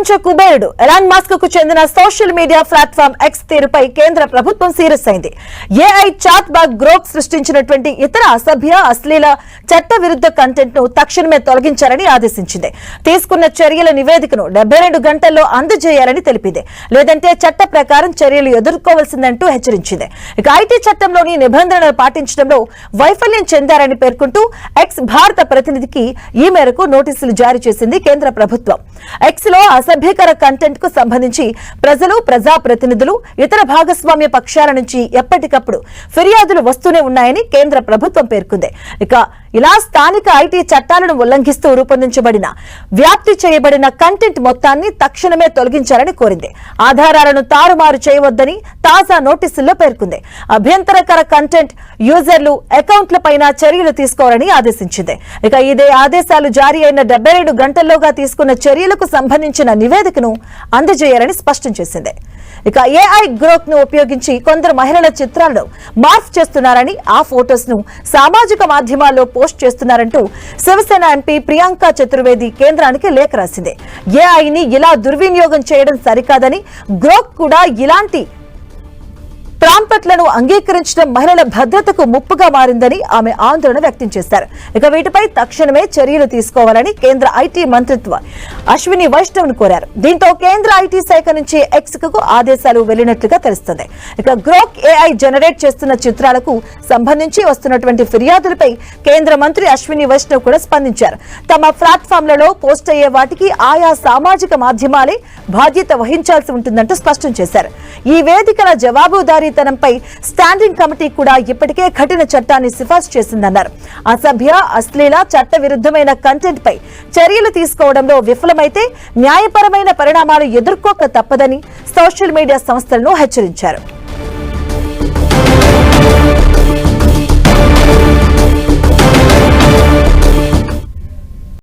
ప్రపంచ కుబేరుడు Elon Musk కు చెందిన సోషల్ మీడియా ప్లాట్ఫామ్ ఎక్స్ తీరుపై కేంద్ర ప్రభుత్వం సీరియస్ అయింది. ఏఐ చాట్ బాట్ గ్రోక్ సృష్టించినటువంటి ఇతర అసభ్య అశ్లీల చట్ట విరుద్ధ కంటెంట్ ను తక్షణమే తొలగించాలని ఆదేశించింది. తీసుకున్న చర్యల నివేదికను 72 గంటల్లో అందజేయాలని తెలిపింది. లేదంటే చట్ట ప్రకారం చర్యలు ఎదుర్కోవాల్సిందంటూ హెచ్చరించింది. ఇక ఐటీ చట్టంలోని నిబంధనలు పాటించడంలో వైఫల్యం చెందారని పేర్కొంటూ ఎక్స్ భారత ప్రతినిధికి ఈ మేరకు నోటీసులు జారీ చేసింది కేంద్ర ప్రభుత్వం. ఎక్స్ లో అసభ్యకర కంటెంట్ కు సంబంధించి ప్రజలు, ప్రజాప్రతినిధులు, ఇతర భాగస్వామ్య పక్షాల నుంచి ఎప్పటికప్పుడు ఫిర్యాదులు వస్తూనే ఉన్నాయని కేంద్ర ప్రభుత్వం పేర్కొంది. ఇక ఇలా స్థానిక ఐటీ చట్టాలను ఉల్లంఘిస్తూ రూపొందించబడిన, వ్యాప్తి చేయబడిన కంటెంట్ మొత్తాన్ని తక్షణమే తొలగించాలని కోరింది. ఆధారాలను తారుమారు చేయవద్దని తాజా నోటీసుల్లో పేర్కొంది. అభ్యంతరకర కంటెంట్ యూజర్లు, అకౌంట్లపైన చర్యలు తీసుకోవాలని ఆదేశించింది. ఇక ఇదే ఆదేశాలు జారీ అయిన 72 గంటల్లోగా తీసుకున్న చర్యలకు సంబంధించిన నివేదికను అందజేయాలని స్పష్టం చేసింది. ఇక ఏఐ గ్రోక్ ను ఉపయోగించి కొందరు మహిళల చిత్రాలను మార్ఫ్ చేస్తున్నారని, ఆ ఫోటోస్ ను సామాజిక మాధ్యమాల్లో పోస్ట్ చేస్తున్నారంటూ శివసేన ఎంపీ ప్రియాంక చతుర్వేది కేంద్రానికి లేఖ రాసింది. ఏఐని ఇలా దుర్వినియోగం చేయడం సరికాదని, గ్రోక్ కూడా ఇలాంటి ప్రాంప్ట్లను అంగీకరించడం మహిళల భద్రతకు ముప్పుగా మారిందని ఆమె ఆందోళన వ్యక్తం చేశారు. ఇక వీటిపై తక్షణమే చర్యలు తీసుకోవాలని కేంద్ర ఐటీ మంత్రిత్వ అశ్విని వైష్ణవ్ ను కోరారు. దీంతో కేంద్ర ఐటీ శాఖ నుంచి ఎక్స్ కు ఆదేశాలు వెళ్లినట్లుగా తెలుస్తుంది. ఇక గ్రోక్ ఏఐ జనరేట్ చేస్తున్న చిత్రాలకు సంబంధించి వస్తున్నటువంటి ఫిర్యాదులపై కేంద్ర మంత్రి అశ్విని వైష్ణవ్ కూడా స్పందించారు. తమ ప్లాట్ఫామ్లలో పోస్ట్ అయ్యే వాటికి ఆయా సామాజిక మాధ్యమాలే బాధ్యత వహించాల్సి ఉంటుందంటూ స్పష్టం చేశారు. ఈ వేదికల జవాబుదారీతనంపై స్టాండింగ్ కమిటీ కూడా ఇప్పటికే కఠిన చట్టాన్ని సిఫార్సు చేసిందన్నారు. అసభ్య, అశ్లీల, చట్ట విరుద్ధమైన కంటెంట్ పై చర్యలు తీసుకోవడంలో విఫలమైతే న్యాయపరమైన పరిణామాలు ఎదుర్కోక తప్పదని సోషల్ మీడియా సంస్థలను హెచ్చరించారు.